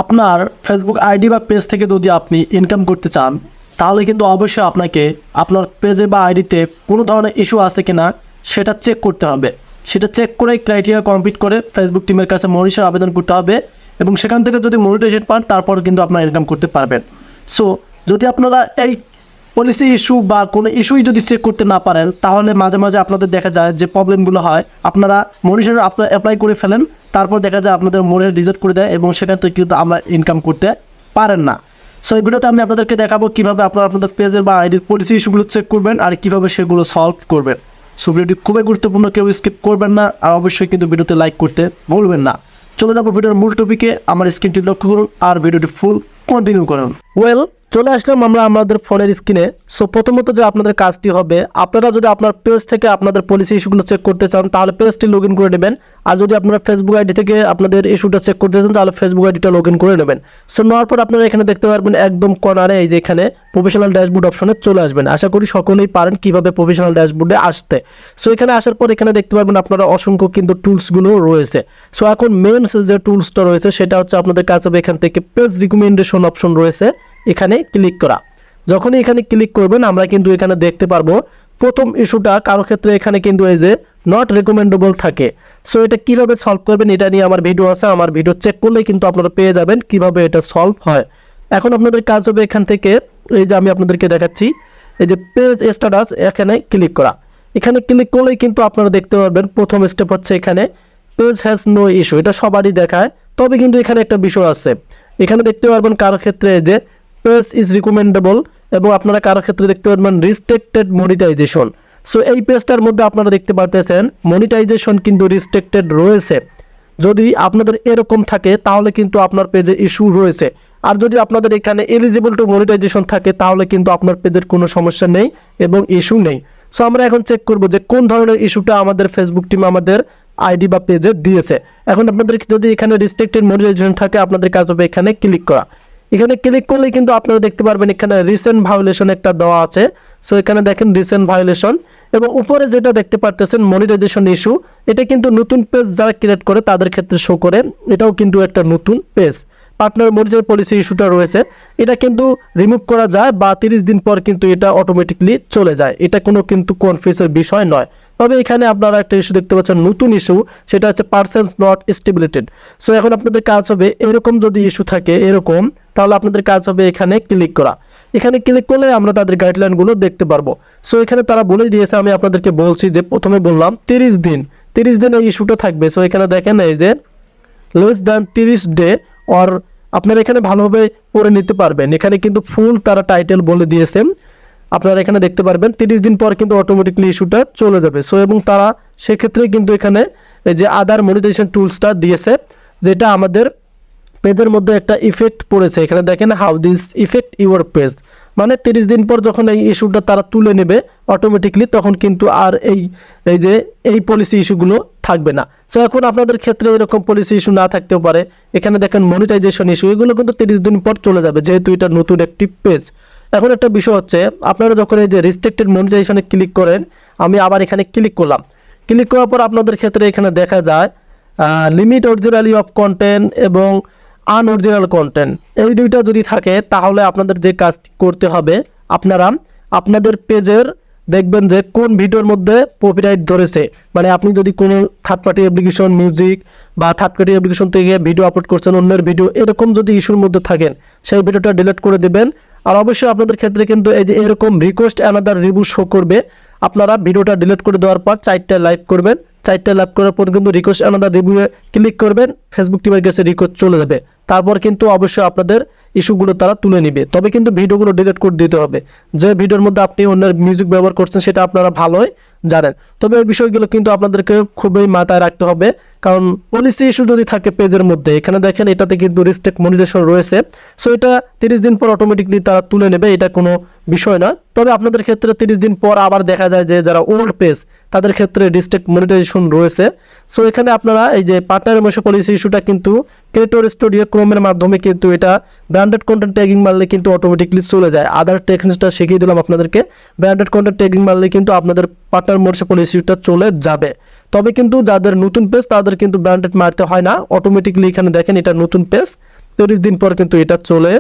আপনার Facebook ID বা page থেকে যদি আপনি ইনকাম করতে চান তাহলে কিন্তু অবশ্যই আপনাকে আপনার পেজে বা আইডিতে কোনো ধরনের ইস্যু আছে কিনা সেটা চেক করতে হবে। সেটা চেক করে ক্রাইটেরিয়া কমপ্লিট করে ফেসবুক টিমের কাছে মনিটাইজেশন আবেদন করতে হবে এবং সেখান থেকে যদি মনিটাইজেশন পান তারপর কিন্তু আপনারা ইনকাম করতে পারবেন। সো যদি আপনারা এই পলিসি ইস্যু বা কোনো ইস্যুই যদি চেক করতে না পারেন তাহলে মাঝে মাঝে আপনাদের দেখা যায় যে প্রবলেমগুলো হয়, আপনারা মনিটর অ্যাপ্লাই করে ফেলেন, তারপর দেখা যায় আপনাদের মনে রিজেক্ট করে দেয় এবং সেখান থেকে কিন্তু আমরা ইনকাম করতে পারেন না। সো এই ভিডিওতে আমি আপনাদেরকে দেখাবো কীভাবে আপনারা আপনাদের পেজের বা আইডির পলিসি ইস্যুগুলো চেক করবেন আর কীভাবে সেগুলো সলভ করবেন। সো ভিডিওটি খুবই গুরুত্বপূর্ণ, কেউ স্কিপ করবেন না আর অবশ্যই কিন্তু ভিডিওতে লাইক করতে ভুলবেন না। চলে যাবো ভিডিওর মূল টপিকে, আমার স্ক্রিনটি লক্ষ্য করুন আর ভিডিওটি ফুল কন্টিনিউ করুন। চলে আসলাম আমরা আমাদের ফোনের স্ক্রিনে। সো প্রথমত যে আপনাদের কাজটি হবে, আপনারা যদি আপনার পেজ থেকে আপনাদের পলিসি ইস্যুগুলো চেক করতে চান তাহলে পেজটি লগ ইন করে নেবেন, আর যদি আপনারা ফেসবুক আইডি থেকে আপনাদের ইস্যুটা চেক করতে চান তাহলে ফেসবুক আইডিটা লগ ইন করে নেবেন। সো নেওয়ার পর আপনারা এখানে দেখতে পারবেন একদম কর্নারে এই যে এখানে প্রফেশনাল ড্যাশবোর্ড অপশনে চলে আসবেন। আশা করি সকলেই পারেন কীভাবে প্রফেশনাল ড্যাশবোর্ডে আসতে। সো এখানে আসার পর এখানে দেখতে পারবেন আপনারা অসংখ্য কিন্তু টুলসগুলো রয়েছে। সো এখন মেইন যে টুলসটা রয়েছে সেটা হচ্ছে আপনাদের কাছে এখান থেকে পেজ রিকমেন্ডেশন অপশন রয়েছে, এখানে ক্লিক করা। যখনই এখানে ক্লিক করবেন আমরা কিন্তু এখানে দেখতে পারবো প্রথম ইস্যুটা কারো ক্ষেত্রে এখানে কিন্তু এই যে নট রেকমেন্ডেবল থাকে। সো এটা কিভাবে সলভ করবেন এটা নিয়ে আমার ভিডিও আছে, আমার ভিডিও চেক করলে কিন্তু আপনারা পেয়ে যাবেন কিভাবে এটা সলভ হয়। এখন আপনাদের কাজ হবে এখান থেকে এই যে আমি আপনাদেরকে দেখাচ্ছি এই যে পেজ স্ট্যাটাস, এখানে ক্লিক করা। এখানে ক্লিক করলেই কিন্তু আপনারা দেখতে পারবেন প্রথম স্টেপ হচ্ছে এখানে পেজ হ্যাজ নো ইস্যু, এটা সবারই দেখায়। তবে কিন্তু এখানে একটা বিষয় আছে, এখানে দেখতে পারবেন কারো ক্ষেত্রে যে পেজ ইজ রিকমেন্ডেবল এবং আপনারা কারো ক্ষেত্রে দেখতে পারবেন রিস্ট্রিক্টেড মনিটাইজেশন। সো এই পেজটার মধ্যে আপনারা দেখতে পারতেছেন মনিটাইজেশন কিন্তু রিস্ট্রিক্টেড রয়েছে। যদি আপনাদের এরকম থাকে তাহলে কিন্তু আপনার পেজে ইস্যু রয়েছে, আর যদি আপনাদের এখানে এলিজিবল টু মনিটাইজেশন থাকে তাহলে কিন্তু আপনার পেজের কোনো সমস্যা নেই এবং ইস্যু নেই। সো আমরা এখন চেক করব যে কোন ধরনের ইস্যুটা আমাদের ফেসবুক টিম আমাদের আইডি বা পেজে দিয়েছে। এখন আপনাদের যদি এখানে রিস্ট্রিক্টেড মনিটাইজেশন থাকে আপনাদের কাজ হবে এখানে ক্লিক করা। এখানে ক্লিক করলে কিন্তু আপনারা দেখতে পারবেন এখানে রিসেন্ট ভায়োলেশন একটা দেওয়া আছে। সো এখানে দেখেন রিসেন্ট ভায়োলেশন এবং উপরে যেটা দেখতে পারতেছেন মনিটাইজেশন ইস্যু, এটা কিন্তু নতুন পেজ যারা ক্রিয়েট করে তাদের ক্ষেত্রে শো করে, এটাও কিন্তু একটা নতুন পেজ। পার্টনার মনিটাইজেশন পলিসি ইস্যুটা রয়েছে, এটা কিন্তু রিমুভ করা যায় বা 30 দিন পর কিন্তু এটা অটোমেটিকলি চলে যায়, এটা কোনো কিন্তু কনফিউজের বিষয় নয়। তবে এখানে আপনারা একটা ইস্যু দেখতে পাচ্ছেন নতুন ইস্যু, সেটা হচ্ছে পার্সেন্স নট স্টেবিলিটেড। সো এখন আপনাদের কাজ হবে এরকম যদি ইস্যু থাকে এরকম, তাহলে আপনাদের কাজ হবে এখানে ক্লিক করা। এখানে ক্লিক করলে আমরা তাদের গাইডলাইনগুলো দেখতে পারবো। সো এখানে তারা বলে দিয়েছে, আমি আপনাদেরকে বলছি যে প্রথমে বললাম 30 দিন এই ইস্যুটা থাকবে। সো এখানে দেখেন এই যে লেস দ্যান 30 ডে, আর আপনারা এখানে ভালোভাবে পড়ে নিতে পারবেন। এখানে কিন্তু ফুল তারা টাইটেল বলে দিয়েছেন, আপনারা এখানে দেখতে পারবেন 30 দিন পর কিন্তু অটোমেটিকলি ইস্যুটা চলে যাবে। সো এবং তারা সেক্ষেত্রে কিন্তু এখানে এই যে আদার মনিটাইজেশন টুলসটা দিয়েছে, যেটা আমাদের পেজের মধ্যে একটা ইফেক্ট পড়েছে। এখানে দেখেন how this effect your page, মানে 30 দিন পর যখন এই ইস্যুটা তারা তুলে নেবে অটোমেটিকলি তখন কিন্তু আর এই পলিসি ইস্যুগুলো থাকবে না। সো এখন আপনাদের ক্ষেত্রে এরকম পলিসি ইস্যু না থাকতেও পারে। এখানে দেখেন মনিটাইজেশন ইস্যু, এগুলো কিন্তু 30 দিন পর চলে যাবে যেহেতু এটা নতুন একটি পেজ। এখন একটা বিষয় হচ্ছে আপনারা যখন এই যে রিস্ট্রিক্টেড মনিটাইজেশনে ক্লিক করেন, আমি আবার এখানে ক্লিক করলাম, ক্লিক করার পর আপনাদের ক্ষেত্রে এখানে দেখা যায় লিমিট অরিজিনালি অফ কন্টেন্ট এবং আনঅরিজিনাল কন্টেন্ট, এই দুইটা যদি থাকে তাহলে আপনাদের যে কাজ করতে হবে, আপনারা আপনাদের পেজের দেখবেন যে কোন ভিডিওর মধ্যে কপিরাইট ধরেছে। মানে আপনি যদি কোনো থার্ড পার্টি অ্যাপ্লিকেশন মিউজিক বা থার্ড পার্টি অ্যাপ্লিকেশন থেকে ভিডিও আপলোড করছেন অন্যের ভিডিও, এরকম যদি ইস্যুর মধ্যে থাকেন সেই ভিডিওটা ডিলিট করে দেবেন। আর অবশ্যই আপনাদের ক্ষেত্রে কিন্তু এই যে এরকম রিকোয়েস্ট অ্যানাদার রিভিউ শো করবে, আপনারা ভিডিওটা ডিলিট করে দেওয়ার পর 4টা লাইক করবেন, 4টা লাইক করার পর কিন্তু রিকোয়েস্ট অ্যানাদার রিভিউয়ে ক্লিক করবেন, ফেসবুক টিমের কাছে রিকোয়েস্ট চলে যাবে। তারপর কিন্তু অবশ্যই আপনাদের ইস্যুগুলো তারা তুলে নেবে। তবে কিন্তু ভিডিওগুলো ডিলিট করে দিতে হবে, যে ভিডিওর মধ্যে আপনি অন্যের মিউজিক ব্যবহার করছেন সেটা আপনারা ভালোই জানেন। তবে এই বিষয়গুলো কিন্তু আপনাদেরকে খুবই মাথায় রাখতে হবে, কারণ পলিসি ইস্যু যদি থাকে পেজের মধ্যে, এখানে দেখেন এটাতে কিন্তু রিস্ট্রিক্ট মনিটাইজেশন রয়েছে। সো এটা 30 দিন পর অটোমেটিকলি তারা তুলে নেবে, এটা কোনো বিষয় না। তবে আপনাদের ক্ষেত্রে 30 দিন পর আবার দেখা যায় যে যারা ওল্ড পেজ তাদের ক্ষেত্রে রিস্ট্রিক্ট মনিটাইজেশন রয়েছে। সো এখানে আপনারা এই যে পার্টনার মেশো পলিসি ইস্যুটা কিন্তু ক্রিয়েটর স্টুডিও ক্রোমের মাধ্যমে কিন্তু এটা ব্র্যান্ডেড কন্টেন্ট ট্যাগিং মারলে কিন্তু অটোমেটিকলি চলে যায়। আদার টেকনিকসটা শিখিয়ে দিলাম আপনাদেরকে, ব্র্যান্ডেড কন্টেন্ট ট্যাগিং মারলে কিন্তু আপনাদের পার্টনার মেশো পলিসি ইস্যুটা চলে যাবে। তবে কিন্তু যাদের নতুন পেজ তাদের কিন্তু ব্র্যান্ডেড মারতে হয় না, অটোমেটিকলি এখানে দেখেন এটা নতুন পেজ, 30 দিন পর কিন্তু এটা চলে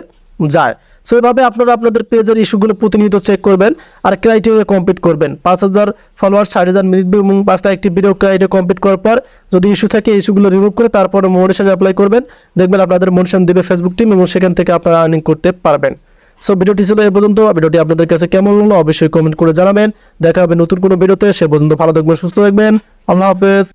যায়। সো এভাবে আপনারা আপনাদের পেজের ইস্যুগুলো প্রতিনিয়ত চেক করবেন আর ক্রাইটেরিয়া কমপ্লিট করবেন। 5000 ফলোয়ার, 60,000 মিনিট ভিউ এবং 5টা অ্যাক্টিভ ভিডিও ক্রাইটেরিয়া কমপ্লিট করার পর যদি ইস্যু থাকে ইস্যুগুলো রিমুভ করে তারপরে মনিটাইজেশন অ্যাপ্লাই করবেন, দেখবেন আপনাদের মনিটাইজেশন দেবে ফেসবুক টিম এবং সেখান থেকে আপনারা আর্নিং করতে পারবেন। সো ভিডিওটি ছিল এ পর্যন্ত। ভিডিওটি আপনাদের কাছে কেমন হলো অবশ্যই কমেন্ট করে জানাবেন। দেখা হবে নতুন কোনো ভিডিওতে। সে পর্যন্ত ভালো থাকবেন, সুস্থ থাকবেন। আল্লাহ হাফেজ।